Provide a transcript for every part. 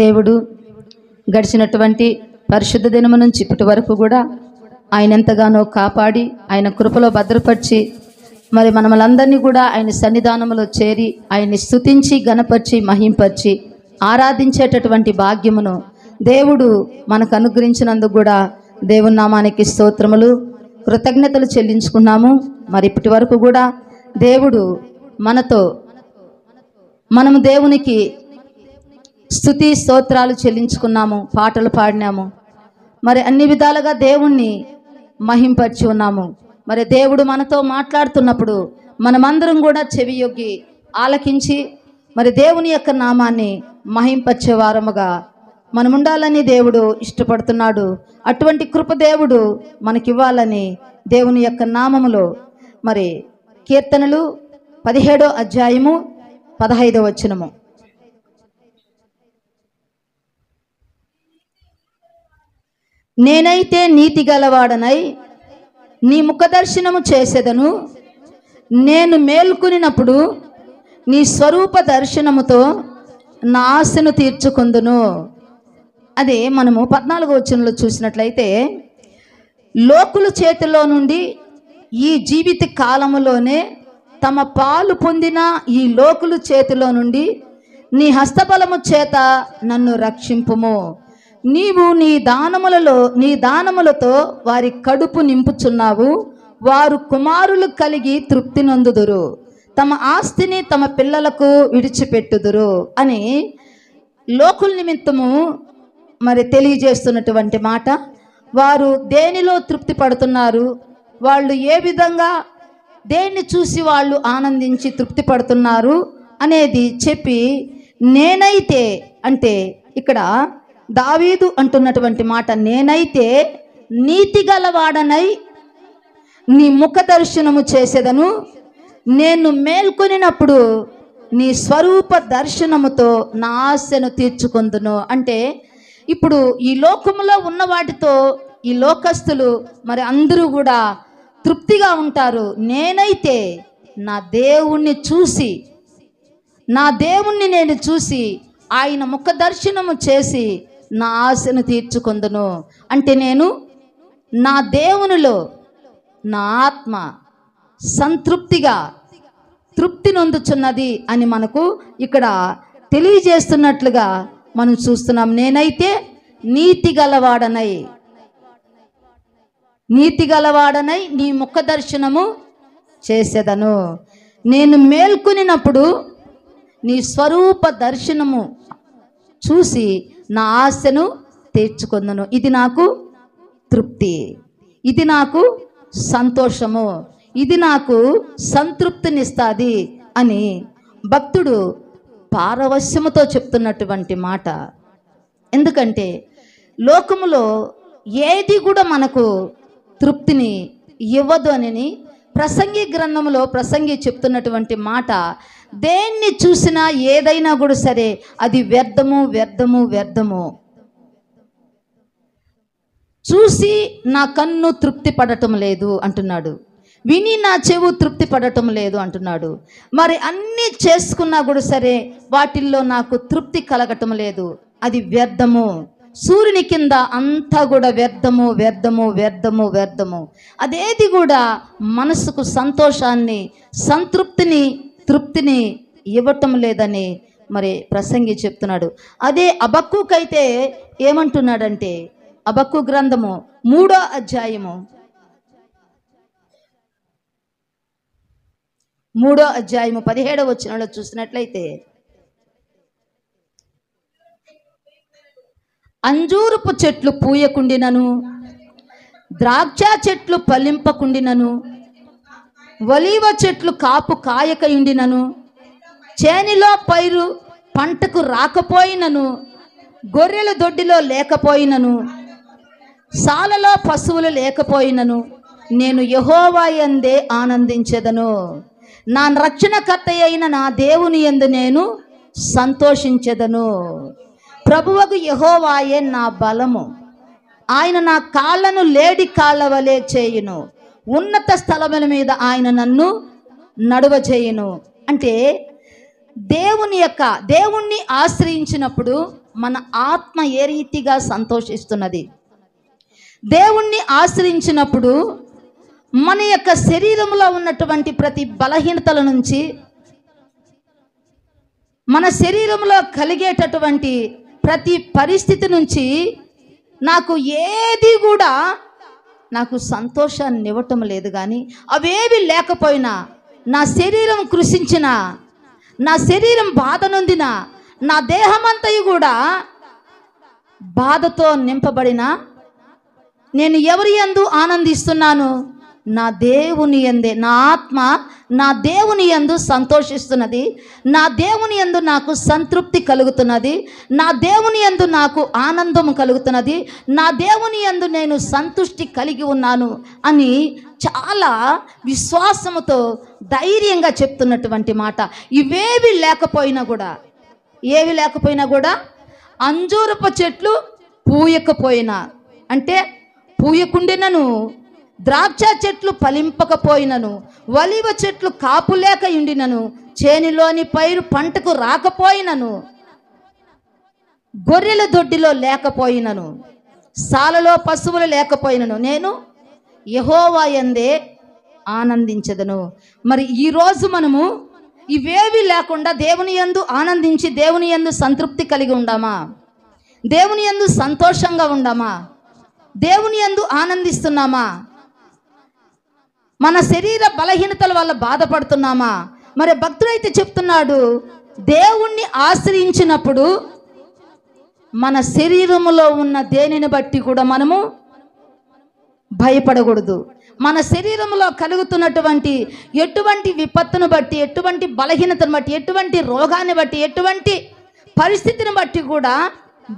దేవుడు గడిచినటువంటి పరిశుద్ధ దినము నుంచి ఇప్పటి వరకు కూడా ఆయన ఎంతగానో కాపాడి ఆయన కృపలో భద్రపరిచి మరి మనమలందరినీ కూడా ఆయన సన్నిధానంలో చేరి ఆయన్ని స్తుతించి గణపరిచి మహింపరిచి ఆరాధించేటటువంటి భాగ్యమును దేవుడు మనకు అనుగ్రహించినందుకు కూడా దేవుని నామానికి స్తోత్రములు కృతజ్ఞతలు చెల్లించుకున్నాము. మరి ఇప్పటి వరకు కూడా దేవుడు మనము దేవునికి స్తుతి స్తోత్రాలు చెల్లించుకున్నాము, పాటలు పాడినాము, మరి అన్ని విధాలుగా దేవుణ్ణి మహింపరిచి ఉన్నాము. మరి దేవుడు మనతో మాట్లాడుతున్నప్పుడు మనమందరం కూడా చెవియొగ్గి ఆలకించి మరి దేవుని యొక్క నామాన్ని మహింపరిచే వారముగా మనం ఉండాలని దేవుడు ఇష్టపడుతున్నాడు. అటువంటి కృప దేవుడు మనకివ్వాలని దేవుని యొక్క నామములో మరి కీర్తనలు 17వ అధ్యాయము 15వ వచనము. నేనైతే నీతి గలవాడనై నీ ముఖదర్శనము చేసేదను, నేను మేల్కొనినప్పుడు నీ స్వరూప దర్శనముతో నా ఆశను తీర్చుకుందును. అదే మనము 14వ వచనంలో చూసినట్లయితే, లోకుల చేతిలో నుండి ఈ జీవిత కాలములోనే తమ పాలు పొందిన ఈ లోకుల చేతిలో నుండి నీ హస్తబలము చేత నన్ను రక్షింపుము. నీవు నీ దానములతో వారి కడుపు నింపుచున్నావు. వారు కుమారులు కలిగి తృప్తి నొందుదురు, తమ ఆస్తిని తమ పిల్లలకు విడిచిపెట్టుదురు అని లోకుల నిమిత్తము మరి తెలియజేస్తున్నటువంటి మాట. వారు దేనిలో తృప్తి పడుతున్నారు, వాళ్ళు ఏ విధంగా దేన్ని చూసి వాళ్ళు ఆనందించి తృప్తి పడుతున్నారు అనేది చెప్పి, నేనైతే అంటే ఇక్కడ దావీదు అంటున్నటువంటి మాట, నేనైతే నీతి గలవాడనై నీ ముఖ దర్శనము చేసేదను, నేను మేల్కొనినప్పుడు నీ స్వరూప దర్శనముతో నా ఆశను తీర్చుకొందును. అంటే ఇప్పుడు ఈ లోకములో ఉన్న వాటితో ఈ లోకస్తులు మరి అందరూ కూడా తృప్తిగా ఉంటారు. నేనైతే నా దేవుణ్ణి నేను చూసి ఆయన ముఖ దర్శనము చేసి నా ఆశను తీర్చుకొందును. అంటే నేను నా దేవునిలో నా ఆత్మ సంతృప్తిగా తృప్తి నొందుచున్నది అని మనకు ఇక్కడ తెలియజేస్తున్నట్లుగా మనం చూస్తున్నాం. నేనైతే నీతి గలవాడనై నీ ముఖ దర్శనము చేసేదను, నేను మేల్కొనినప్పుడు నీ స్వరూప దర్శనము చూసి నా ఆశను తీర్చుకొందును. ఇది నాకు తృప్తి, ఇది నాకు సంతోషము, ఇది నాకు సంతృప్తినిస్తుంది అని భక్తుడు పారవశ్యముతో చెప్తున్నటువంటి మాట. ఎందుకంటే లోకములో ఏది కూడా మనకు తృప్తిని ఇవ్వదు అని ప్రసంగి గ్రంథంలో ప్రసంగి చెప్తున్నటువంటి మాట. దేన్ని చూసినా ఏదైనా కూడా సరే అది వ్యర్థము. చూసి నా కన్ను తృప్తి పడటం లేదు అంటున్నాడు, విని నా చెవు తృప్తి పడటం లేదు అంటున్నాడు. మరి అన్నీ చేసుకున్నా కూడా సరే వాటిల్లో నాకు తృప్తి కలగటం లేదు, అది వ్యర్థము. సూర్యుని కింద అంతా కూడా వ్యర్థము. అదేది కూడా మనసుకు సంతోషాన్ని, తృప్తిని ఇవ్వటం లేదని మరి ప్రసంగి చెప్తున్నాడు. అదే హబక్కూకైతే ఏమంటున్నాడంటే, హబక్కూ గ్రంథము 3వ అధ్యాయము 17వ వచనంలో చూసినట్లయితే, అంజూరపు చెట్లు పూయకుండినను, ద్రాక్ష చెట్లు ఫలింపకుండినను, ఒలీవ చెట్లు కాపు కాయకయుండినను, చేనిలో పైరు పంటకు రాకపోయినను, గొర్రెల దొడ్డిలో లేకపోయినను, సాలలో పశువులు లేకపోయినను, నేను యెహోవా యందే ఆనందించెదను. నా రక్షణకర్త అయిన నా దేవుని యందు నేను సంతోషించెదను. ప్రభువగు యెహోవాయే నా బలము, ఆయన నా కాళ్ళను లేడి కాళ్ళ వలె చేయును, ఉన్నత స్థలముల మీద ఆయన నన్ను నడువచేయును. అంటే దేవుణ్ణి ఆశ్రయించినప్పుడు మన ఆత్మ ఏ రీతిగా సంతోషిస్తున్నది. దేవుణ్ణి ఆశ్రయించినప్పుడు మన యొక్క శరీరంలో ఉన్నటువంటి ప్రతి బలహీనతల నుంచి, మన శరీరంలో కలిగేటటువంటి ప్రతి పరిస్థితి నుంచి నాకు ఏది కూడా నాకు సంతోషాన్ని ఇవ్వటం లేదు. కానీ అవేవి లేకపోయినా, నా శరీరం కృషించిన, నా శరీరం బాధ నొందిన, నా దేహమంతయు కూడా బాధతో నింపబడిన, నేను ఎవరి యందు ఆనందిస్తున్నాను? నా దేవుని యందే. నా ఆత్మ నా దేవుని యందు సంతోషిస్తున్నది. నా దేవుని యందు నాకు సంతృప్తి కలుగుతున్నది. నా దేవుని యందు నాకు ఆనందం కలుగుతున్నది. నా దేవుని యందు నేను సంతృష్టి కలిగి ఉన్నాను అని చాలా విశ్వాసముతో ధైర్యంగా చెప్తున్నటువంటి మాట. ఇవేవి లేకపోయినా కూడా అంజూరపు చెట్లు పూయకపోయినా, అంటే పూయకుండినను, ద్రాక్ష చెట్లు ఫలింపకపోయినను, ఒలీవ చెట్లు కాపులేక ఉండినను, చేనిలోని పైరు పంటకు రాకపోయినను, గొర్రెల దొడ్డిలో లేకపోయినను, సాలలో పశువులు లేకపోయినను, నేను యెహోవా యందే ఆనందించెదను. మరి ఈరోజు మనము ఇవేవి లేకుండా దేవుని యందు ఆనందించి దేవుని యందు సంతృప్తి కలిగి ఉండామా? దేవుని యందు సంతోషంగా ఉండామా? దేవుని యందు ఆనందిస్తున్నామా? మన శరీర బలహీనతల వల్ల బాధపడుతున్నామా? మరి భక్తుడైతే చెప్తున్నాడు, దేవుణ్ణి ఆశ్రయించినప్పుడు మన శరీరములో ఉన్న దేనిని బట్టి కూడా మనము భయపడకూడదు. మన శరీరంలో కలుగుతున్నటువంటి ఎటువంటి విపత్తును బట్టి, ఎటువంటి బలహీనతను బట్టి, ఎటువంటి రోగాన్ని బట్టి, ఎటువంటి పరిస్థితిని బట్టి కూడా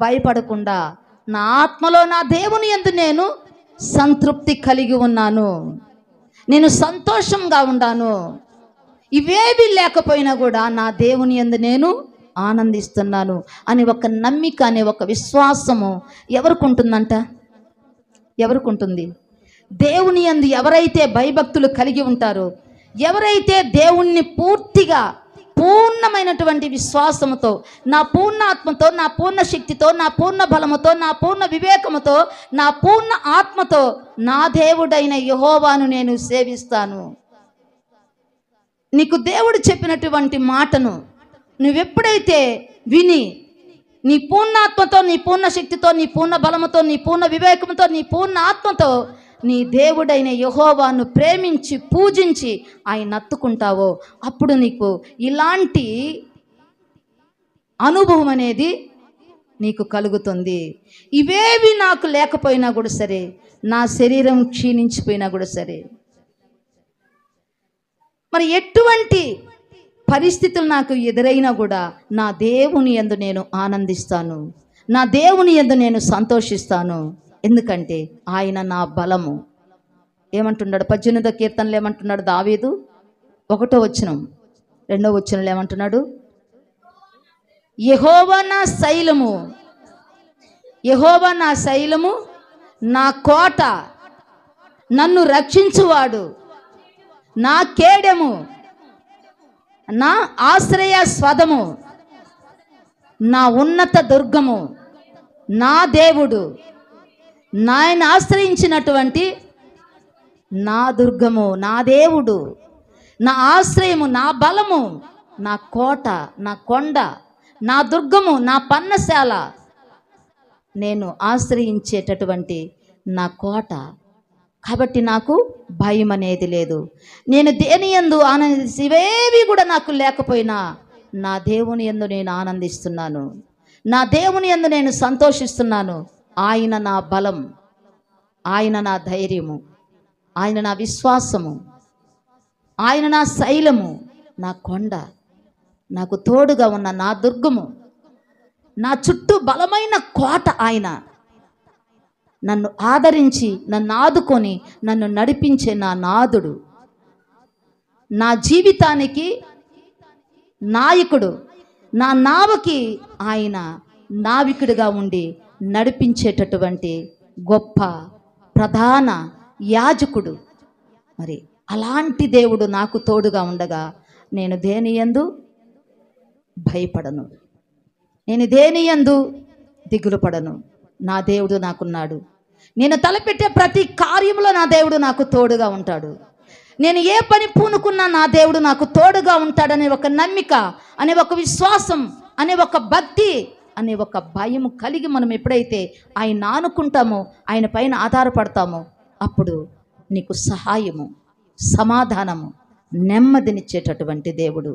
భయపడకుండా, నా ఆత్మలో నా దేవుని యందు నేను సంతృప్తి కలిగి ఉన్నాను, నేను సంతోషంగా ఉన్నాను, ఇవేవి లేకపోయినా కూడా నా దేవుని యందు నేను ఆనందిస్తున్నాను అని ఒక నమ్మిక, అనే ఒక విశ్వాసము ఎవరికి ఉంటుందంట? ఎవరికి ఉంటుంది? దేవుని యందు ఎవరైతే భయభక్తులు కలిగి ఉంటారో, ఎవరైతే దేవుణ్ణి పూర్తిగా పూర్ణమైనటువంటి విశ్వాసముతో, నా పూర్ణ ఆత్మతో, నా పూర్ణ శక్తితో, నా పూర్ణ బలముతో, నా పూర్ణ వివేకముతో, నా పూర్ణ ఆత్మతో నా దేవుడైన యెహోవాను నేను సేవిస్తాను. నీకు దేవుడు చెప్పినటువంటి మాటను నువ్వెప్పుడైతే విని, నీ పూర్ణాత్మతో, నీ పూర్ణ శక్తితో, నీ పూర్ణ బలముతో, నీ పూర్ణ వివేకముతో, నీ పూర్ణ ఆత్మతో నీ దేవుడైన యెహోవాను ప్రేమించి పూజించి ఆయన నత్తుకుంటావో, అప్పుడు నీకు ఇలాంటి అనుభవం అనేది నీకు కలుగుతుంది. ఇవేవి నాకు లేకపోయినా కూడా సరే, నా శరీరం క్షీణించిపోయినా కూడా సరే, మరి ఎటువంటి పరిస్థితులు నాకు ఎదురైనా కూడా నా దేవుని యందు నేను ఆనందిస్తాను, నా దేవుని యందు నేను సంతోషిస్తాను. ఎందుకంటే ఆయన నా బలము. ఏమంటున్నాడు? 18వ కీర్తనలో ఏమంటున్నాడు దావీదు? 1వ వచనం, 2వ వచనంలో ఏమంటున్నాడు? యెహోవా నా శైలము, యెహోవా నా శైలము, నా కోట, నన్ను రక్షించువాడు, నా కేడెము, నా ఆశ్రయస్పదము, నా ఉన్నత దుర్గము, నా దేవుడు, నాయన ఆశ్రయించినటువంటి నా దుర్గము, నా దేవుడు, నా ఆశ్రయము, నా బలము, నా కోట, నా కొండ, నా దుర్గము, నా పన్నశాల, నేను ఆశ్రయించేటటువంటి నా కోట. కాబట్టి నాకు భయం అనేది లేదు. నేను దేని యందు ఆనందించి, ఇవేవి కూడా నాకు లేకపోయినా నా దేవుని యందు నేను ఆనందిస్తున్నాను, నా దేవుని యందు నేను సంతోషిస్తున్నాను. ఆయన నా బలం, ఆయన నా ధైర్యము, ఆయన నా విశ్వాసము, ఆయన నా శైలము, నా కొండ, నాకు తోడుగా ఉన్న నా దుర్గము, నా చుట్టూ బలమైన కోట. ఆయన నన్ను ఆదరించి, నన్ను ఆదుకొని, నన్ను నడిపించే నా నాదుడు, నా జీవితానికి నాయకుడు, నా నావకి ఆయన నావికుడిగా ఉండి నడిపించేటటువంటి గొప్ప ప్రధాన యాజకుడు. మరి అలాంటి దేవుడు నాకు తోడుగా ఉండగా నేను దేని యందు భయపడను, నేను దేని యందు దిగులు పడను. నా దేవుడు నాకున్నాడు. నేను తలపెట్టే ప్రతి కార్యంలో నా దేవుడు నాకు తోడుగా ఉంటాడు. నేను ఏ పని పూనుకున్నా నా దేవుడు నాకు తోడుగా ఉంటాడనే ఒక నమ్మిక, అనే ఒక విశ్వాసం, అనే ఒక భక్తి, అనే ఒక భయం కలిగి మనం ఎప్పుడైతే ఆయన ఆనుకుంటామో, ఆయన పైన ఆధారపడతామో, అప్పుడు నీకు సహాయము, సమాధానము, నెమ్మదినిచ్చేటటువంటి దేవుడు.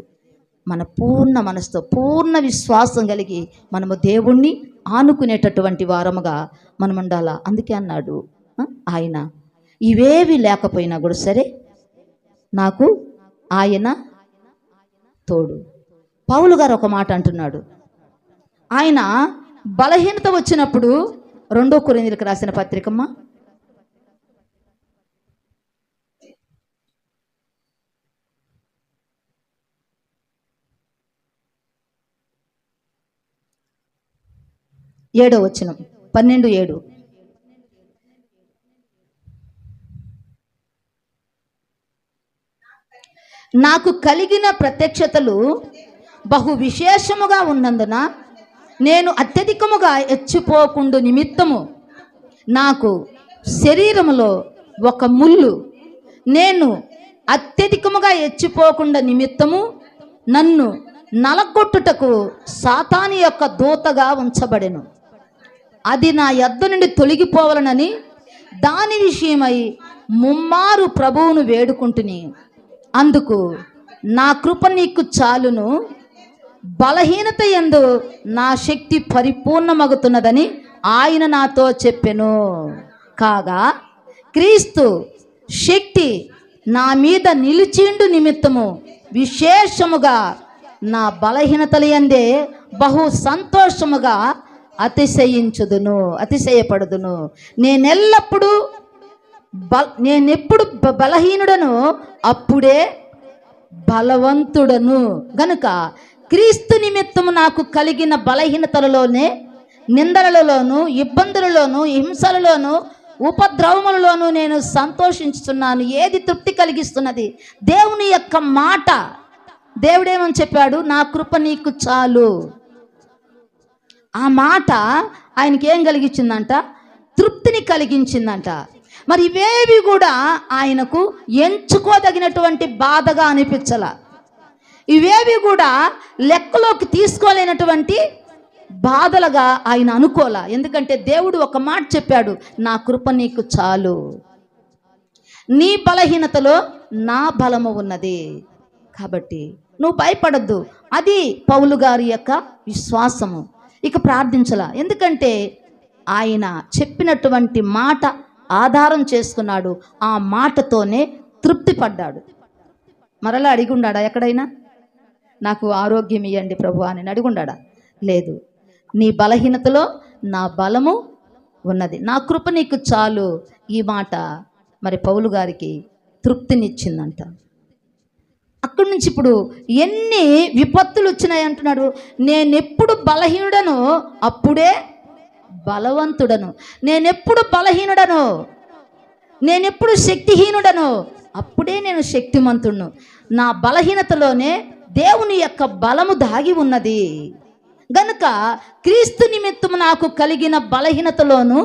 మన పూర్ణ మనసుతో పూర్ణ విశ్వాసం కలిగి మనము దేవుణ్ణి ఆనుకునేటటువంటి వారముగా మనం ఉండాలా. అందుకే అన్నాడు ఆయన, ఇవేవి లేకపోయినా కూడా సరే నాకు ఆయన తోడు. పౌలు గారు ఒక మాట అంటున్నాడు. ఆయన బలహీనత వచ్చినప్పుడు 2 కొరింథీయులకు రాసిన పత్రికమ్మ 7వ వచనం 12:7. నాకు కలిగిన ప్రత్యక్షతలు బహు విశేషముగా ఉన్నందున నేను అత్యధికముగా ఎచ్చిపోకుండు నిమిత్తము నాకు శరీరములో ఒక ముళ్ళు, నేను అత్యధికముగా ఎచ్చిపోకుండా నిమిత్తము నన్ను నలగొట్టుటకు సాతాను యొక్క దూతగా ఉంచబడెను. అది నా యొద్ద నుండి తొలగిపోవాలనని దాని విషయమై ముమ్మారు ప్రభువును వేడుకుంటుని, అందుకు నా కృప నీకు చాలును, బలహీనత యందు నా శక్తి పరిపూర్ణమగుతున్నదని ఆయన నాతో చెప్పెను. కాగా క్రీస్తు శక్తి నా మీద నిలిచిండు నిమిత్తము విశేషముగా నా బలహీనతల యందే బహు సంతోషముగా అతిశయపడుదును. నేనెప్పుడు బలహీనుడను అప్పుడే బలవంతుడను. గనుక క్రీస్తు నిమిత్తము నాకు కలిగిన బలహీనతలలోనే, నిందలలోను, ఇబ్బందులలోను, హింసలలోను, ఉపద్రవములలోను నేను సంతోషించుతున్నాను. ఏది తృప్తి కలిగిస్తున్నది? దేవుని యొక్క మాట. దేవుడేమని చెప్పాడు? నా కృప నీకు చాలు. ఆ మాట ఆయనకి ఏం కలిగించిందంట? తృప్తిని కలిగించిందంట. మరి ఇవేవి కూడా ఆయనకు ఎంచుకోదగినటువంటి బాధగా అనిపించాల. ఇవేవి కూడా లెక్కలోకి తీసుకోలేనటువంటి బాధలుగా ఆయన అనుకోలా. ఎందుకంటే దేవుడు ఒక మాట చెప్పాడు, నా కృప నీకు చాలు, నీ బలహీనతలో నా బలము ఉన్నది. కాబట్టి నువ్వు భయపడద్దు. అది పౌలు గారి యొక్క విశ్వాసము. ఇక ప్రార్థించలా. ఎందుకంటే ఆయన చెప్పినటువంటి మాట ఆధారం చేసుకున్నాడు. ఆ మాటతోనే తృప్తి పడ్డాడు. మరలా అడిగుండాడా ఎక్కడైనా? నాకు ఆరోగ్యం ఇవ్వండి ప్రభు అని అడిగుండాడా? లేదు. నీ బలహీనతలో నా బలము ఉన్నది, నా కృప నీకు చాలు. ఈ మాట మరి పౌలు గారికి తృప్తినిచ్చిందంట. అక్కడి నుంచి ఇప్పుడు ఎన్ని విపత్తులు వచ్చినాయి అంటున్నాడు. నేనెప్పుడు బలహీనుడను అప్పుడే బలవంతుడను. నేనెప్పుడు బలహీనుడను, నేనెప్పుడు శక్తిహీనుడను అప్పుడే నేను శక్తిమంతుడును. నా బలహీనతలోనే దేవుని యొక్క బలము దాగి ఉన్నది. గనుక క్రీస్తు నిమిత్తము నాకు కలిగిన బలహీనతలోను,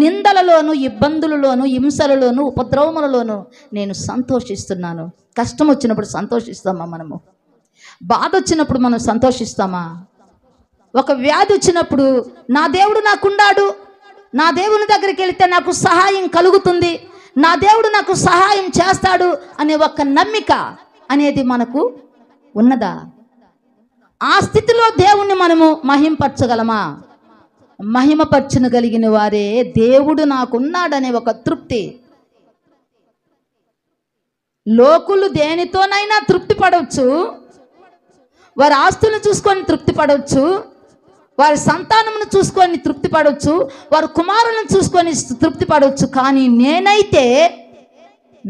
నిందలలోను, ఇబ్బందులలోను, హింసలలోను, ఉపద్రవములలోను నేను సంతోషిస్తున్నాను. కష్టం వచ్చినప్పుడు సంతోషిస్తామా? మనము బాధ వచ్చినప్పుడు మనం సంతోషిస్తామా? ఒక వ్యాధి వచ్చినప్పుడు నా దేవుడు నాకున్నాడు, నా దేవుని దగ్గరికి వెళితే నాకు సహాయం కలుగుతుంది, నా దేవుడు నాకు సహాయం చేస్తాడు అనే ఒక నమ్మిక అనేది మనకు ఉన్నదా? ఆ స్థితిలో దేవుణ్ణి మనము మహింపరచగలమా? మహిమపరచగలిగిన వారే దేవుడు నాకున్నాడనే ఒక తృప్తి. లోకులు దేనితోనైనా తృప్తి పడవచ్చు. వారి ఆస్తులను చూసుకొని తృప్తి పడవచ్చు, వారి సంతానమును చూసుకొని తృప్తి పడవచ్చు, వారి కుమారులను చూసుకొని తృప్తి పడవచ్చు. కానీ నేనైతే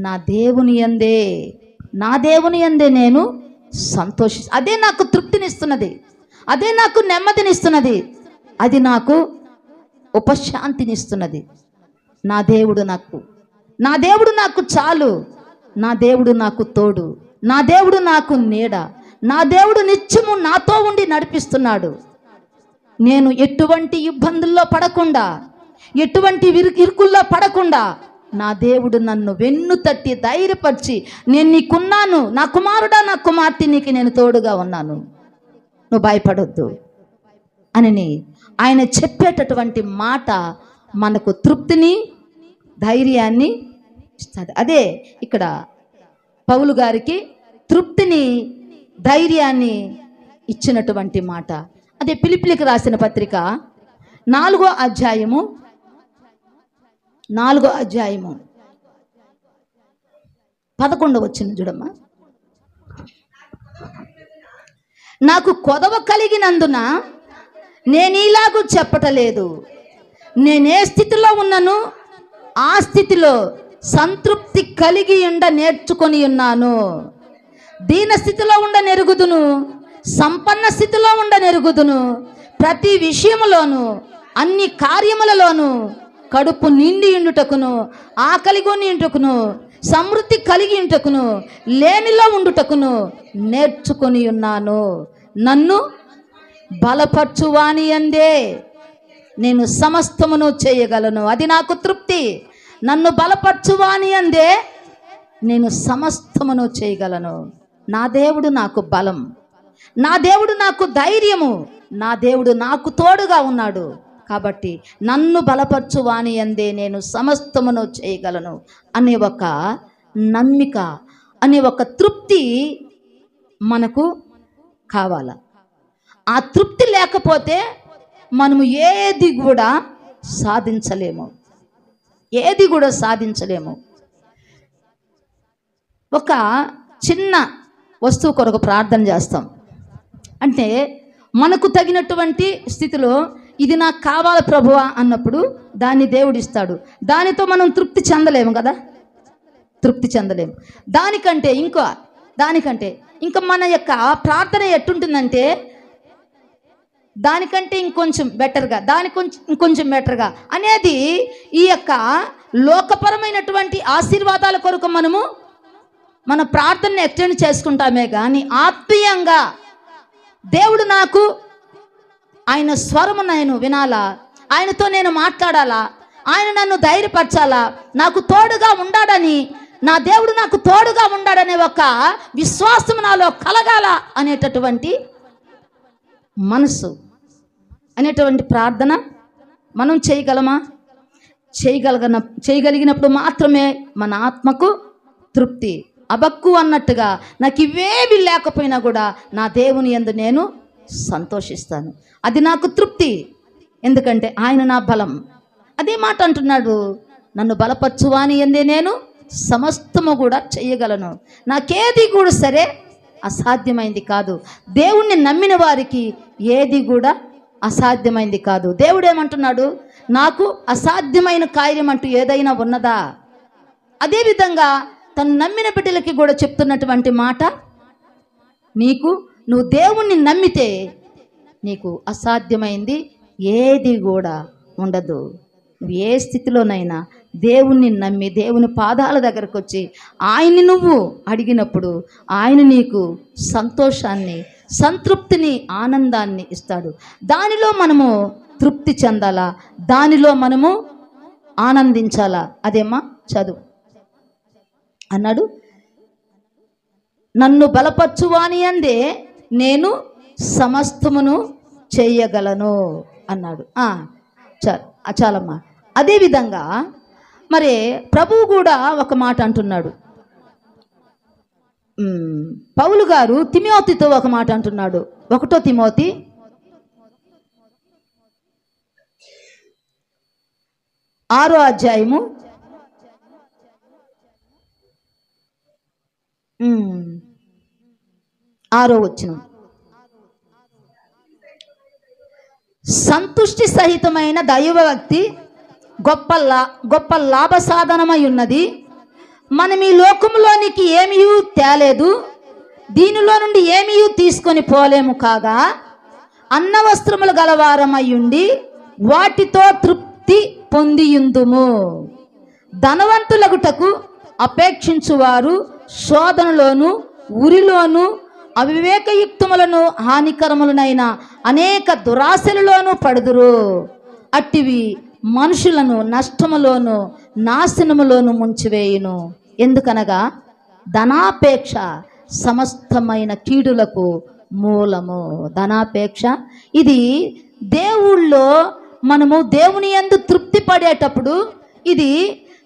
నా దేవుని యందే నేను అదే నాకు తృప్తినిస్తున్నది, అదే నాకు నెమ్మదినిస్తున్నది, అది నాకు ఉపశాంతినిస్తున్నది. నా దేవుడు నాకు చాలు, నా దేవుడు నాకు తోడు, నా దేవుడు నాకు నీడ, నా దేవుడు నిత్యము నాతో ఉండి నడిపిస్తున్నాడు. నేను ఎటువంటి ఇబ్బందుల్లో పడకుండా, ఎటువంటి ఇరుకుల్లో పడకుండా నా దేవుడు నన్ను వెన్ను తట్టి ధైర్యపరిచి, నేను నీకున్నాను, నా కుమారుడా, నా కుమార్తె, నీకు నేను తోడుగా ఉన్నాను, నువ్వు భయపడొద్దు అని ఆయన చెప్పేటటువంటి మాట మనకు తృప్తిని, ధైర్యాన్ని ఇస్తుంది. అదే ఇక్కడ పౌలు గారికి తృప్తిని, ధైర్యాన్ని ఇచ్చినటువంటి మాట. అదే ఫిలిప్పీయులకు రాసిన పత్రిక 4వ అధ్యాయము 11వ వచనం చూడమ్మా. నాకు కొదవ కలిగినందున నేనీలాగూ చెప్పటలేదు, నేనే స్థితిలో ఉన్నాను ఆ స్థితిలో సంతృప్తి కలిగి నేర్చుకొని ఉన్నాను. దీన స్థితిలో నెరుగుదును, సంపన్న స్థితిలో నెరుగుదును. ప్రతి విషయములోను, అన్ని కార్యములలోను కడుపు నిండి ఉండుటకును, ఆకలి కొని ఉండుటకును, సమృద్ధి కలిగి ఉండుటకును, లేనిలో ఉండుటకును నేర్చుకొని ఉన్నాను. నన్ను బలపరచువాని యందే నేను సమస్తమును చేయగలను. అది నాకు తృప్తి. నన్ను బలపరచువాని యందే నేను సమస్తమును చేయగలను. నా దేవుడు నాకు బలం, నా దేవుడు నాకు ధైర్యము, నా దేవుడు నాకు తోడుగా ఉన్నాడు. కాబట్టి నన్ను బలపరచువాని యందే నేను సమస్తమును చేయగలను అనే ఒక నమ్మిక, అనే ఒక తృప్తి మనకు కావాల. ఆ తృప్తి లేకపోతే మనము ఏది కూడా సాధించలేము, ఏది కూడా సాధించలేము. ఒక చిన్న వస్తువు కొరకు ప్రార్థన చేస్తాం అంటే మనకు తగినటువంటి స్థితిలో ఇది నాకు కావాలి ప్రభువా అన్నప్పుడు దాన్ని దేవుడిస్తాడు. దానితో మనం తృప్తి చెందలేము కదా, తృప్తి చెందలేము. దానికంటే ఇంకా మన యొక్క ప్రార్థన ఎట్టుంటుందంటే దానికంటే ఇంకొంచెం బెటర్గా, ఇంకొంచెం బెటర్గా అనేది ఈ యొక్క లోకపరమైనటువంటి ఆశీర్వాదాల కొరకు మన ప్రార్థనని ఎక్స్టెండ్ చేసుకుంటామే కానీ ఆత్మీయంగా దేవుడు నాకు, ఆయన స్వరము నేను వినాలా, ఆయనతో నేను మాట్లాడాలా, ఆయన నన్ను ధైర్యపరచాలా, నాకు తోడుగా ఉండాడని, నా దేవుడు నాకు తోడుగా ఉండాడనే ఒక విశ్వాసం నాలో కలగాల అనేటటువంటి మనసు, అనేటువంటి ప్రార్థన మనం చేయగలమా? చేయగలిగినప్పుడు మాత్రమే మన ఆత్మకు తృప్తి. అబక్కు అన్నట్టుగా నాకు ఇవేవి లేకపోయినా కూడా నా దేవుని యందు నేను సంతోషిస్తాను, అది నాకు తృప్తి. ఎందుకంటే ఆయన నా బలం. అదే మాట అంటున్నాడు, నన్ను బలపరచువాని యందే నేను సమస్తము కూడా చేయగలను. నాకేది కూడా సరే అసాధ్యమైంది కాదు. దేవుణ్ణి నమ్మిన వారికి ఏది కూడా అసాధ్యమైంది కాదు. దేవుడు ఏమంటున్నాడు, నాకు అసాధ్యమైన కార్యం అంటూ ఏదైనా ఉన్నదా? అదేవిధంగా తను నమ్మిన బిడ్డలకి కూడా చెప్తున్నటువంటి మాట, నువ్వు దేవుణ్ణి నమ్మితే నీకు అసాధ్యమైంది ఏది కూడా ఉండదు. నువ్వు ఏ స్థితిలోనైనా దేవుణ్ణి నమ్మి దేవుని పాదాల దగ్గరకు వచ్చి ఆయన్ని నువ్వు అడిగినప్పుడు ఆయన నీకు సంతోషాన్ని, సంతృప్తిని, ఆనందాన్ని ఇస్తాడు. దానిలో మనము తృప్తి చెందాలా, దానిలో మనము ఆనందించాలా. అదేమ్మా చదువు అన్నాడు, నన్ను బలపరచువాని యందే నేను సమస్తమును చేయగలను అన్నాడు. చాలమ్మా. అదేవిధంగా మరి ప్రభువు కూడా ఒక మాట అంటున్నాడు. పౌలు గారు తిమోతితో ఒక మాట అంటున్నాడు. 1 తిమోతి 6వ అధ్యాయము 6వ వచనం, సంతుష్టి సహితమైన దైవభక్తి గొప్ప లాభ సాధనమై ఉన్నది. మనం ఈ లోకంలోనికి ఏమీ తేలేదు, దీనిలో నుండి ఏమీ తీసుకొని పోలేము. కాగా అన్న వస్త్రములు గలవారమై ఉండి వాటితో తృప్తి పొందియుందుము. ధనవంతులగుటకు అపేక్షించువారు శోధనలోను, ఉరిలోను, అవివేకయుక్తములను హానికరములనైన అనేక దురాశలలోనూ పడుదురు. అట్టివి మనుషులను నష్టములోను నాశనములోను ముంచివేయును. ఎందుకనగా ధనాపేక్ష సమస్తమైన కీడులకు మూలము. ధనాపేక్ష ఇది దేవుళ్ళో మనము దేవుని యందు తృప్తి పడేటప్పుడు, ఇది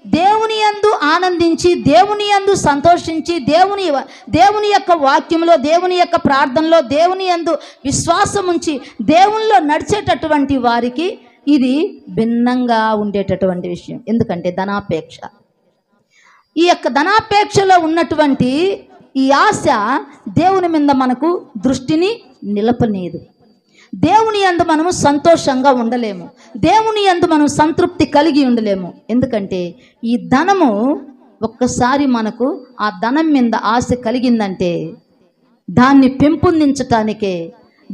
దేవుని యందు ఆనందించి, దేవుని యందు సంతోషించి, దేవుని యొక్క వాక్యంలో, దేవుని యొక్క ప్రార్థనలో, దేవుని యందు విశ్వాసం ఉంచి దేవునిలో నడిచేటటువంటి వారికి ఇది భిన్నంగా ఉండేటటువంటి విషయం. ఎందుకంటే ధనాపేక్ష, ఈ యొక్క ధనాపేక్షలో ఉన్నటువంటి ఈ ఆశ దేవుని మీద మనకు దృష్టిని నిలపనీయదు. దేవుని యందు మనము సంతోషంగా ఉండలేము, దేవుని యందు మనం సంతృప్తి కలిగి ఉండలేము. ఎందుకంటే ఈ ధనము ఒక్కసారి మనకు ఆ ధనం మీద ఆశ కలిగిందంటే దాన్ని పెంపొందించటానికే,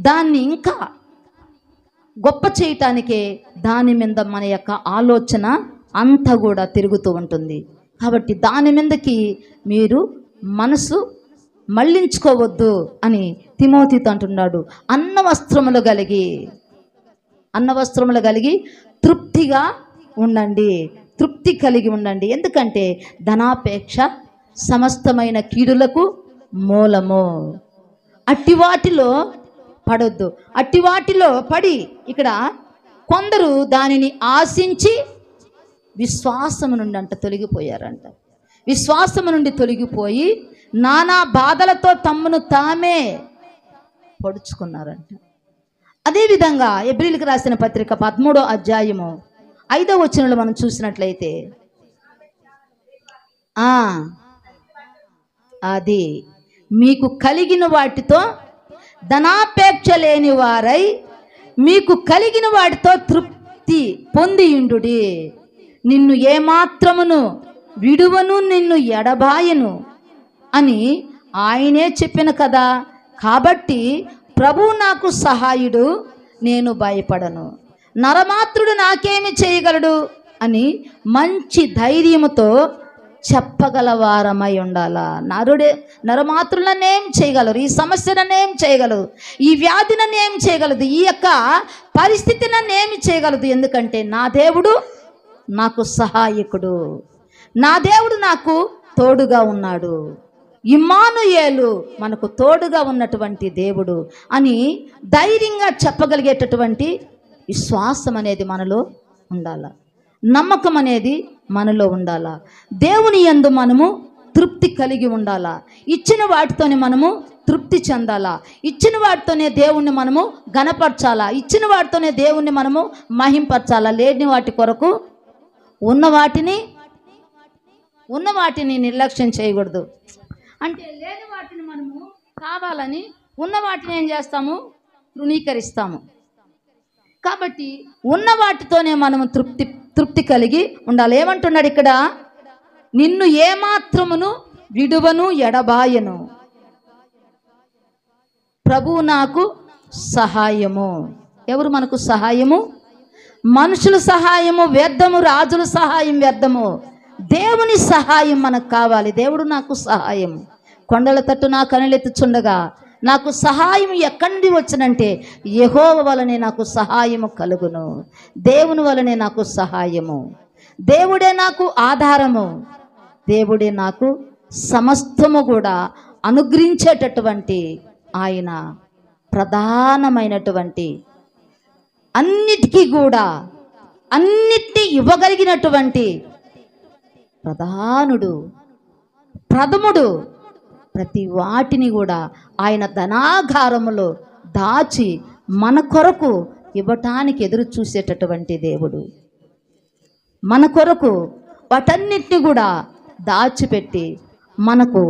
దాన్ని ఇంకా గొప్ప చేయటానికే దాని మీద మన యొక్క ఆలోచన అంతా కూడా తిరుగుతూ ఉంటుంది. కాబట్టి దాని మీదకి మీరు మనసు మళ్ళించుకోవద్దు అని తిమోతితో అంటున్నాడు. అన్న వస్త్రములు కలిగి తృప్తిగా ఉండండి, తృప్తి కలిగి ఉండండి. ఎందుకంటే ధనాపేక్ష సమస్తమైన కీడులకు మూలము. అట్టి వాటిలో పడొద్దు. అట్టి వాటిలో పడి ఇక్కడ కొందరు దానిని ఆశించి విశ్వాసము నుండి తొలగిపోయారంట. విశ్వాసము నుండి తొలగిపోయి నానా బాధలతో తమ్మును తామే పొడుచుకున్నారంట. అదేవిధంగా ఎబ్రీయులకు రాసిన పత్రిక 13వ అధ్యాయము 5వ వచనంలో మనం చూసినట్లయితే అది మీకు కలిగిన వాటితో ధనాపేక్ష లేని వారై మీకు కలిగిన వాటితో తృప్తి పొందియుండుడి. నిన్ను ఏమాత్రమును విడువను, నిన్ను ఎడబాయను అని ఆయనే చెప్పిన కదా. కాబట్టి ప్రభువు నాకు సహాయుడు, నేను భయపడను. నరమాత్రుడు నాకేమి చేయగలడు అని మంచి ధైర్యముతో చెప్పగలవారమై ఉండాలా. నరమాత్రులనేం చేయగలరు, ఈ సమస్యలనేం చేయగలరు, ఈ వ్యాధిననేం చేయగలదు, ఈ యొక్క పరిస్థితిననేమి చేయగలదు. ఎందుకంటే నా దేవుడు నాకు సహాయకుడు, నా దేవుడు నాకు తోడుగా ఉన్నాడు. ఇమ్మానుయేలు మనకు తోడుగా ఉన్నటువంటి దేవుడు అని ధైర్యంగా చెప్పగలిగేటటువంటి విశ్వాసం అనేది మనలో ఉండాల, నమ్మకం అనేది మనలో ఉండాలా. దేవుని యందు మనము తృప్తి కలిగి ఉండాలా. ఇచ్చిన వాటితోనే మనము తృప్తి చెందాలా. ఇచ్చిన వాటితోనే దేవుణ్ణి మనము గణపరచాలా. ఇచ్చిన వాటితోనే దేవుణ్ణి మనము మహింపరచాలా. లేని వాటి కొరకు ఉన్న వాటిని నిర్లక్ష్యం చేయకూడదు. అంటే లేని వాటిని మనము కావాలని ఉన్న వాటిని ఏం చేస్తాము, తృణీకరిస్తాము. కాబట్టి ఉన్న వాటితోనే మనము తృప్తి కలిగి ఉండాలి. ఏమంటున్నాడు ఇక్కడ, నిన్ను ఏమాత్రమును విడువను ఎడబాయను, ప్రభువు నాకు సహాయము. ఎవరు మనకు సహాయము? మనుషుల సహాయము వ్యర్థము, రాజుల సహాయం వ్యర్థము. దేవుని సహాయం మనకు కావాలి. దేవుడు నాకు సహాయం, కొండల తట్టు నా కనులెత్తుచుండగా నాకు సహాయం ఎక్కడి నుండి వచ్చినంటే యెహోవా వలనే నాకు సహాయము కలుగును. దేవుని వలనే నాకు సహాయము, దేవుడే నాకు ఆధారము, దేవుడే నాకు సమస్తము కూడా అనుగ్రహించేటటువంటి ఆయన ప్రధానమైనటువంటి అన్నిటినీ ఇవ్వగలిగినటువంటి ప్రథముడు. ప్రతి వాటిని కూడా ఆయన ధనాగారములో దాచి మన కొరకు ఇవ్వటానికి ఎదురు చూసేటటువంటి దేవుడు. మన కొరకు వాటన్నిటిని కూడా దాచిపెట్టి మనకు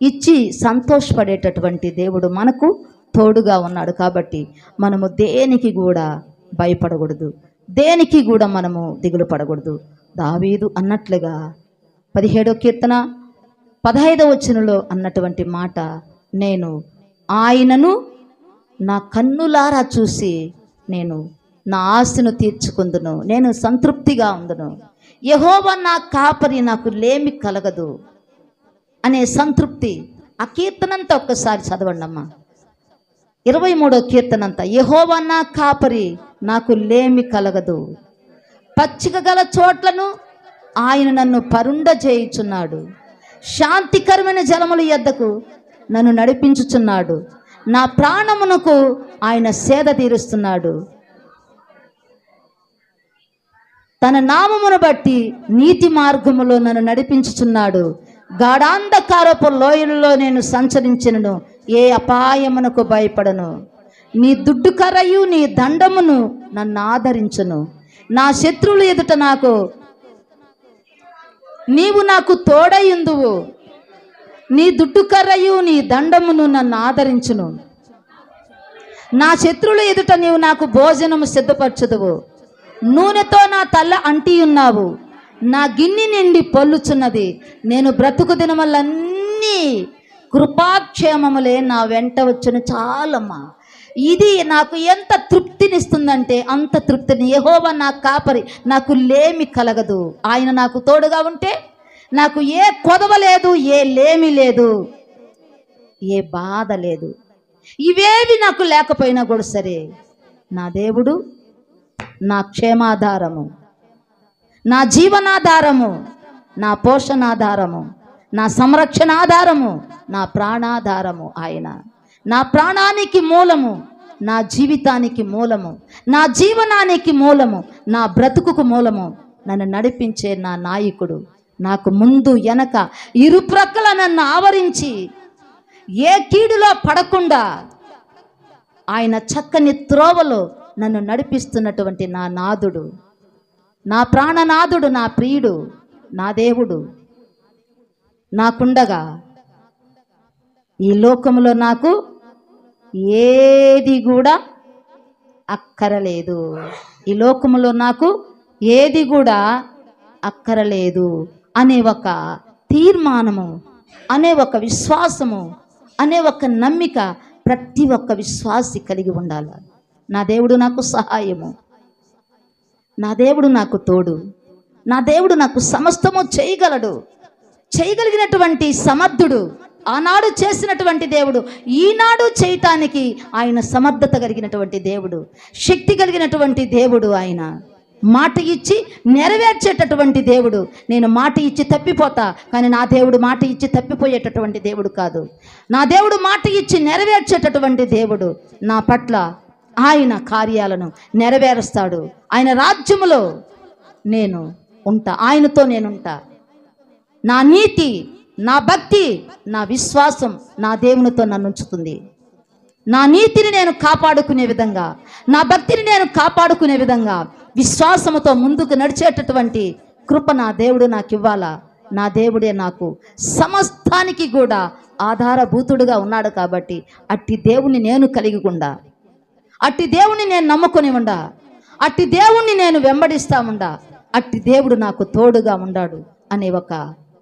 ఇచ్చి సంతోషపడేటటువంటి దేవుడు మనకు తోడుగా ఉన్నాడు. కాబట్టి మనము దేనికి కూడా భయపడకూడదు, దేనికి కూడా మనము దిగులు పడకూడదు. దావీదు అన్నట్లుగా 17వ కీర్తన 15వ వచనంలో అన్నటువంటి మాట, నేను ఆయనను నా కన్నులారా చూసి నేను నా ఆశను తీర్చుకుందును, నేను సంతృప్తిగా ఉందును. యెహోవా నా కాపరి, నాకు లేమి కలగదు అనే సంతృప్తి ఆ కీర్తనంతా ఒక్కసారి చదవండి అమ్మా. 23వ కీర్తనంతా. యెహోవా నా కాపరి, నాకు లేమి కలగదు. పచ్చిక గల చోట్లను ఆయన నన్ను పరుండజేయుచున్నాడు. శాంతికరమైన జలముల యొద్దకు నన్ను నడిపించుచున్నాడు. నా ప్రాణమునకు ఆయన సేద తీరుస్తున్నాడు. తన నామమును బట్టి నీతి మార్గములో నన్ను నడిపించుచున్నాడు. గాఢాంధకారపు లోయలలో నేను సంచరించినను ఏ అపాయమునకు భయపడను. నీ దుడ్డు కర్రయు నీ దండమును నన్ను ఆదరించును. నా శత్రువుల ఎదుట నీవు నాకు తోడయుందువు. నీ దుడ్డు కర్రయు నీ దండమును నన్ను ఆదరించును. నా శత్రువుల ఎదుట నీవు నాకు భోజనము సిద్ధపరచుదువు. నూనెతో నా తల అంటి ఉన్నావు. నా గిన్నె నిండి పొల్లుచున్నది. నేను బ్రతుకు దినములన్నీ కృపాక్షేమములే నా వెంట వచ్చును. చాలమ్మా, ఇది నాకు ఎంత తృప్తినిస్తుందంటే అంత తృప్తిని. యెహోవా నా కాపరి, నాకు లేమి కలగదు. ఆయన నాకు తోడుగా ఉంటే నాకు ఏ కొదవ లేదు, ఏ లేమి లేదు, ఏ బాధ లేదు. ఇవేవి నాకు లేకపోయినా కూడా సరే, నా దేవుడు నా క్షేమాధారము, నా జీవనాధారము, నా పోషణాధారము, నా సంరక్షణాధారము, నా ప్రాణాధారము. ఆయన నా ప్రాణానికి మూలము, నా జీవితానికి మూలము, నా జీవనానికి మూలము, నా బ్రతుకుకు మూలము. నన్ను నడిపించే నా నాయకుడు, నాకు ముందు వెనక ఇరుప్రక్కల నన్ను ఆవరించి ఏ కీడులో పడకుండా ఆయన చక్కని త్రోవలో నన్ను నడిపిస్తున్నటువంటి నా నాథుడు, నా ప్రాణనాథుడు, నా ప్రియుడు, నా దేవుడు నాకుండగా ఈ లోకంలో నాకు ఏది కూడా అక్కరలేదు. ఈ లోకంలో నాకు ఏది కూడా అక్కరలేదు అనే ఒక తీర్మానము, అనే ఒక విశ్వాసము, అనే ఒక నమ్మిక ప్రతి ఒక్క విశ్వాసి కలిగి ఉండాలి. నా దేవుడు నాకు సహాయము, నా దేవుడు నాకు తోడు, నా దేవుడు నాకు సమస్తము చేయగలిగినటువంటి సమర్థుడు. ఆనాడు చేసినటువంటి దేవుడు ఈనాడు చేయటానికి ఆయన సమర్థత కలిగినటువంటి దేవుడు, శక్తి కలిగినటువంటి దేవుడు. ఆయన మాట ఇచ్చి నెరవేర్చేటటువంటి దేవుడు. నేను మాట ఇచ్చి తప్పిపోతా, కానీ నా దేవుడు మాట ఇచ్చి తప్పిపోయేటటువంటి దేవుడు కాదు. నా దేవుడు మాట ఇచ్చి నెరవేర్చేటటువంటి దేవుడు. నా పట్ల ఆయన కార్యాలను నెరవేరుస్తాడు. ఆయన రాజ్యములో నేను ఉంటా, ఆయనతో నేనుంటా. నా నీతి, నా భక్తి, నా విశ్వాసం నా దేవునితో నన్ను ఉంచుతుంది. నా నీతిని నేను కాపాడుకునే విధంగా, నా భక్తిని నేను కాపాడుకునే విధంగా విశ్వాసముతో ముందుకు నడిచేటటువంటి కృప నా దేవుడు నాకు ఇవ్వాలా. నా దేవుడే నాకు సమస్తానికి కూడా ఆధారభూతుడుగా ఉన్నాడు. కాబట్టి అట్టి దేవుణ్ణి నేను కలిగి ఉండా, అట్టి దేవుణ్ణి నేను నమ్ముకొని ఉండా, అట్టి దేవుణ్ణి నేను వెంబడిస్తా ఉండా. అట్టి దేవుడు నాకు తోడుగా ఉండాడు అనే ఒక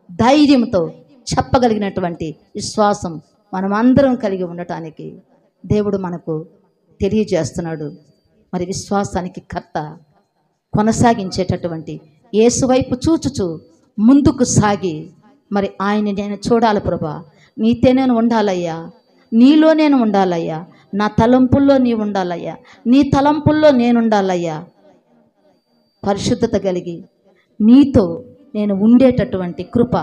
ధైర్యంతో చెప్పగలిగినటువంటి విశ్వాసం మనం అందరం కలిగి ఉండటానికి దేవుడు మనకు తెలియజేస్తున్నాడు. మరి విశ్వాసానికి కర్త, కొనసాగించేటటువంటి యేసు వైపు చూచుచు ముందుకు సాగి మరి ఆయన్ని నేను చూడాలి ప్రభా, నీతో నేను ఉండాలయ్యా, నీలో నేను ఉండాలయ్యా, నా తలంపుల్లో నీ ఉండాలయ్యా, నీ తలంపుల్లో నేను ఉండాలయ్యా. పరిశుద్ధత కలిగి నీతో నేను ఉండేటటువంటి కృప,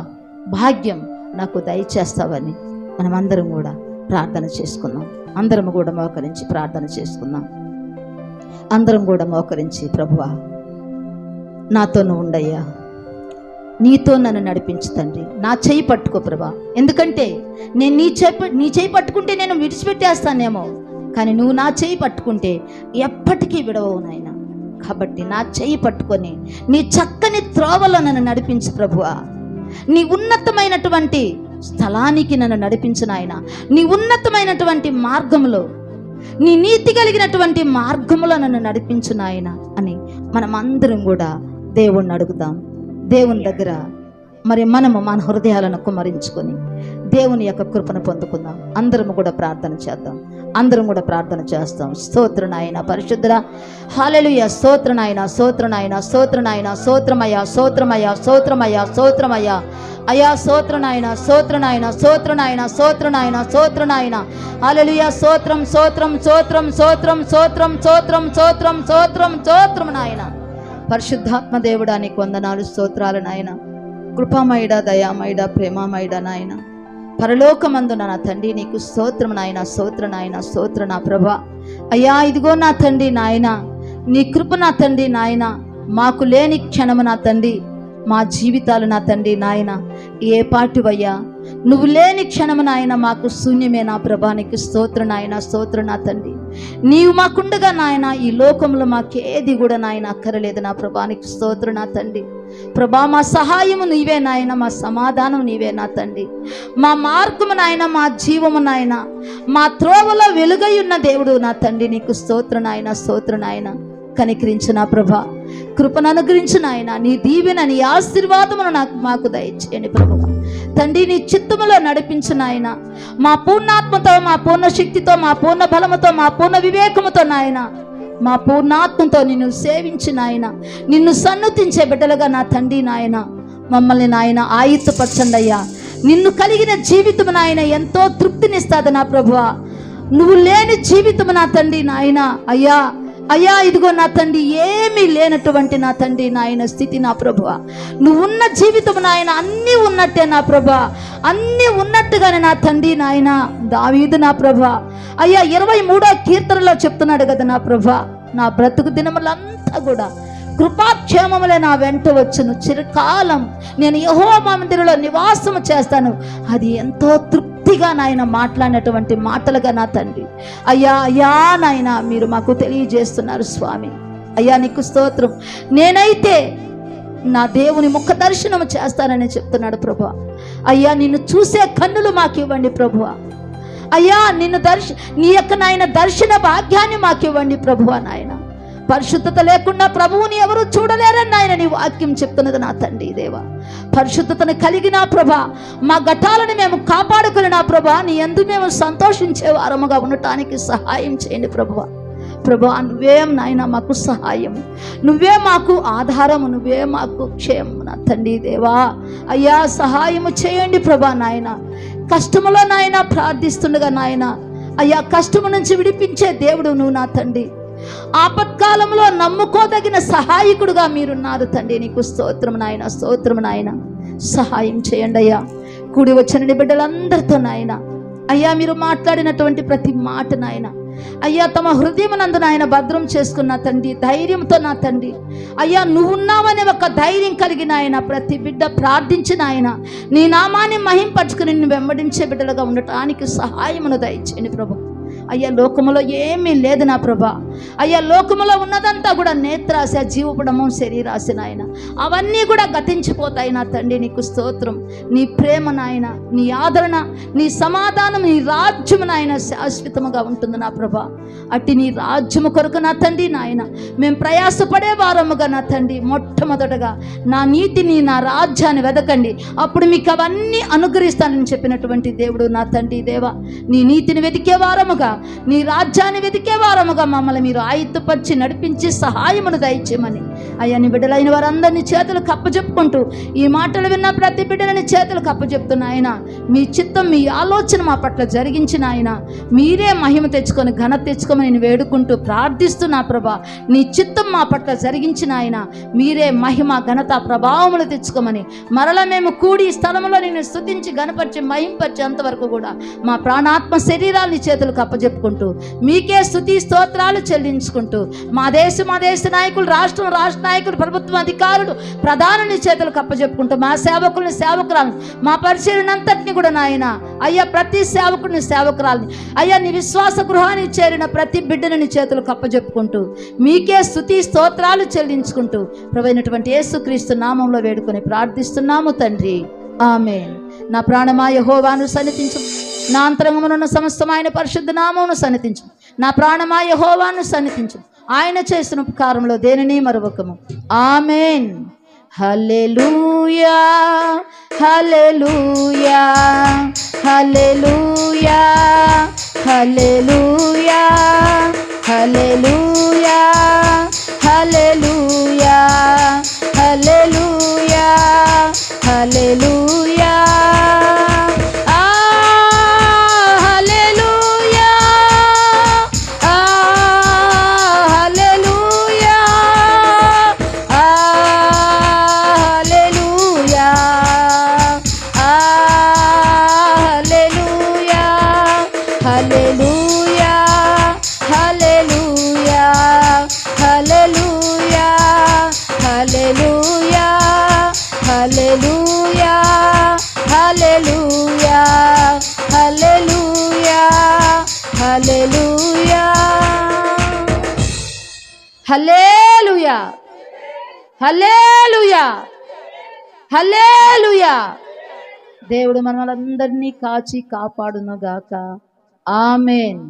భాగ్యం నాకు దయచేస్తావని మనమందరం కూడా ప్రార్థన చేసుకుందాం. అందరం కూడా మోకరించి ప్రార్థన చేసుకుందాం. అందరం కూడా మోకరించి, ప్రభువా నాతో నువ్వు ఉండయ్యా, నీతో నన్ను నడిపించు తండ్రి. నా చేయి పట్టుకో ప్రభా, ఎందుకంటే నేను నీ చేయి పట్టుకుంటే నేను విడిచిపెట్టేస్తానేమో, కానీ నువ్వు నా చేయి పట్టుకుంటే ఎప్పటికీ విడవవు నాయనా. కాబట్టి నా చేయి పట్టుకొని నీ చక్కని త్రోవలో నన్ను నడిపించు ప్రభువా. నీ ఉన్నతమైనటువంటి స్థలానికి నన్ను నడిపించు నాయన. నీ ఉన్నతమైనటువంటి మార్గంలో, నీ నీతి కలిగినటువంటి మార్గంలో నన్ను నడిపించు నాయన అని మనం అందరం కూడా దేవుణ్ణి అడుగుదాం. దేవుని దగ్గర మరి మనము మన హృదయాలను కుమ్మరించుకొని దేవుని యొక్క కృపను పొందుకుందాం. అందరము కూడా ప్రార్థన చేద్దాం. అందరం కూడా ప్రార్థన చేస్తాం. స్తోత్ర నాయన పరిశుద్ధుడా, హల్లెలూయా. స్తోత్ర నాయన, స్తోత్ర నాయన, స్తోత్ర నాయన, స్తోత్రమయ్యా, స్తోత్రమయ్యా, స్తోత్రమయ్యా, స్తోత్రమయ్యా. అయ్యా స్తోత్రం నాయన, స్తోత్రం నాయన, స్తోత్రం నాయన, స్తోత్రం నాయన, స్తోత్రం నాయన. హల్లెలూయా. స్తోత్రం స్తోత్రం స్తోత్రం స్తోత్రం స్తోత్రం స్తోత్రం స్తోత్రం స్తోత్రం స్తోత్రం నాయన. పరిశుద్ధాత్మ దేవుడా నీకు వందనాలు, స్తోత్రాలు నాయన. కృపామయుడా, దయామయుడా, ప్రేమమయుడా నాయన, పరలోకమందున నా తండ్రి నీకు స్తోత్రం నాయన, స్తోత్ర నాయన, స్తోత్ర నా ప్రభా. అయ్యా ఇదిగో నా తండ్రి నాయన, నీ కృప నా తండ్రి నాయన, మాకు లేని క్షణము నా తండ్రి, మా జీవితాలు నా తండ్రి నాయన ఏ పాటివయ్యా, నువ్వు లేని క్షణము నాయన మాకు శూన్యమే నా ప్రభా. నీకు స్తోత్ర నాయన, స్తోత్ర నా తండ్రి. నీవు మాకుండగా నాయన ఈ లోకంలో మాకేది కూడా నాయన అక్కరలేదు నా ప్రభా. నీకు స్తోత్ర నా తండ్రి. ప్రభా మా సహాయము నీవే నాయన, మా సమాధానం నీవే నా తండ్రి. మా మార్గము నాయన, మా జీవము నాయన, మా త్రోవలో వెలుగై ఉన్న దేవుడు నా తండ్రి. నీకు స్తోత్ర నాయన, స్తోత్ర నాయన. కనికరించు నా ప్రభా, కృపను అనుగ్రహించు నాయన. నీ దీవెన, నీ ఆశీర్వాదమును మాకు దయచేయండి ప్రభువా. తండ్రి నీ చిత్తములో నడిపించు నాయన. మా పూర్ణాత్మతో, మా పూర్ణ శక్తితో, మా పూర్ణ బలముతో, మా పూర్ణ వివేకముతో నాయన, మా పూర్ణాత్మతో నిన్ను సేవించి నాయన, నిన్ను సన్నుతించే బిడ్డలుగా నా తండ్రి నాయన మమ్మల్ని నాయన ఆయుత్తపరచండి అయ్యా. నిన్ను కలిగిన జీవితము నాయన ఎంతో తృప్తినిస్తుంది నా ప్రభువా. నువ్వు లేని జీవితము నా తండ్రి నాయన అయ్యా, అయ్యా ఇదిగో నా తండ్రి ఏమీ లేనటువంటి నా తండ్రి నాయన స్థితి నా ప్రభువా. నువ్వున్న జీవితం నాయన అన్నీ ఉన్నట్టే నా ప్రభా, అన్నీ ఉన్నట్టుగానే నా తండ్రి నాయన దావీదు నా ప్రభా. అయ్యా 23వ కీర్తనలో చెప్తున్నాడు కదా నా ప్రభా, నా బ్రతుకు దినములంతా కూడా కృపాక్షేమములే నా వెంట వచ్చును, చిరకాలం నేను యెహోవా మందిరంలో నివాసము చేస్తాను. అది ఎంతో తృప్తిగా నాయన మాట్లాడినటువంటి మాటలుగా నా తండ్రి అయ్యా, అయ్యా నాయన మీరు మాకు తెలియజేస్తున్నారు స్వామి. అయ్యా నీకు స్తోత్రం. నేనైతే నా దేవుని ముఖ దర్శనం చేస్తానని చెప్తున్నాడు ప్రభు. అయ్యా నిన్ను చూసే కన్నులు మాకు ఇవ్వండి ప్రభు. అయ్యా నిన్ను నీ యొక్క నాయన దర్శన భాగ్యాన్ని మాకు ఇవ్వండి ప్రభువా నాయన. పరిశుద్ధత లేకుండా ప్రభువుని ఎవరు చూడలేరని ఆయన నీ వాక్యం చెప్తున్నది నా తండ్రి దేవా. పరిశుద్ధతను కలిగిన ప్రభా, మా ఘటాలను మేము కాపాడుకుని నా ప్రభా, నీ యందు మేము సంతోషించే వారముగా ఉండటానికి సహాయం చేయండి ప్రభువా. ప్రభా నువ్వే నాయన మాకు సహాయం, నువ్వే మాకు ఆధారము, నువ్వే మాకు క్షేమం నా తండ్రి దేవా. అయ్యా సహాయము చేయండి ప్రభా నాయన. కష్టములో నాయన ప్రార్థిస్తుండగా నాయన అయ్యా కష్టము నుంచి విడిపించే దేవుడు నువ్వు నా తండ్రి. ఆపత్కాలంలో నమ్ముకోదగిన సహాయకుడుగా మీరున్నారు తండ్రి. నీకు స్తోత్రం నాయన, స్తోత్రం నాయన. సహాయం చేయండి అయ్యా. కూడి వచ్చిన బిడ్డలందరితో నాయన అయ్యా మీరు మాట్లాడినటువంటి ప్రతి మాట నాయన అయ్యా తమ హృదయమునందు నాయన భద్రం చేసుకున్న తండ్రి, ధైర్యంతో నా తండ్రి అయ్యా నువ్వున్నావనే ఒక ధైర్యం కలిగిన ఆయన ప్రతి బిడ్డ ప్రార్థించిన ఆయన నీ నామాన్ని మహింపరచుకుని నిన్ను వెంబడించే బిడ్డలుగా ఉండటానికి సహాయమును దయచేయండి ప్రభు. అయ్యా లోకములో ఏమీ లేదు నా ప్రభా. అయ్యా లోకములో ఉన్నదంతా కూడా నేత్రాశ, జీవపడము, శరీరాశ నాయన అవన్నీ కూడా గతించిపోతాయి నా తండ్రి. నీకు స్తోత్రం. నీ ప్రేమ నాయన, నీ ఆదరణ, నీ సమాధానం, నీ రాజ్యము నాయన శాశ్వతముగా ఉంటుంది నా ప్రభా. అట్టి నీ రాజ్యము కొరకు నా తండ్రి నాయన మేము ప్రయాసపడే వారముగా నా తండ్రి మొట్టమొదటగా నా నీతిని, నా రాజ్యాన్ని వెదకండి, అప్పుడు మీకు అవన్నీ అనుగ్రహిస్తానని చెప్పినటువంటి దేవుడు నా తండ్రి దేవా. నీ నీతిని వెతికే వారముగా, నీ రాజ్యాన్ని వెతికే వారముగా మమ్మల్ని మీరు ఆయుత్తపరిచి నడిపించి సహాయమును దయచేయమని అయ్యా నీ బిడ్డలైన వారందరినీ చేతులు కప్పచెప్పుకుంటూ ఈ మాటలు విన్న ప్రతి బిడ్డలని చేతులు కప్పచెప్తున్న ఆయన మీ చిత్తం, మీ ఆలోచన మా పట్ల జరిగించిన ఆయన మీరే మహిమ తెచ్చుకొని ఘనత తెచ్చుకోమని నేను వేడుకుంటూ ప్రార్థిస్తున్నా ప్రభా. నీ చిత్తం మా పట్ల జరిగించిన ఆయన మీరే మహిమ, ఘనత, ప్రభావములు తెచ్చుకోమని మరలా మేము కూడి స్థలంలో నేను స్తుతించి ఘనపరిచి మహింపరిచి అంతవరకు కూడా మా ప్రాణాత్మ శరీరాన్ని చేతులు కప్పచెప్పుకుంటూ మీకే స్తుతి స్తోత్రాలు చెల్లించుకుంటూ మా దేశ నాయకులు, రాష్ట్ర నాయకులు, ప్రభుత్వ అధికారులు, ప్రధానుని చేతులు కప్పచెప్పుకుంటూ మా సేవకుల్ని, సేవకురాలను, మా పరిచర్యనంతటిని కూడా నాయన అయ్యా ప్రతి సేవకుడిని, సేవకురాలని అయ్యా నీ విశ్వాస గృహానికి చేరిన ప్రతి బిడ్డని చేతులు కప్పచెప్పుకుంటూ మీకే స్తుతి స్తోత్రాలు చెల్లించుకుంటూ ప్రభువైనటువంటి యేసుక్రీస్తు నామంలో వేడుకొని ప్రార్థిస్తున్నాము తండ్రి. ఆమేన్. నా ప్రాణమా యెహోవాను సన్నిధించు, నా అంతరంగమునున్న సమస్తమైన పరిశుద్ధ నామమును సన్నిధించు. నా ప్రాణమా యెహోవాను సన్నిధించు, ఆయన చేసిన ఉపకారంలో దేనిని మరువకము. ఆమేన్. హల్లెలూయా, హల్లెలూయా, హల్లెలూయా, హల్లెలూయా, హల్లెలూయా, హల్లెలూయా, హల్లెలూయా, హల్లెలూయా. హల్లెలూయా, హల్లెలూయా, హల్లెలూయా. దేవుడు మనలందరినీ కాచి కాపాడును గాక. ఆమేన్.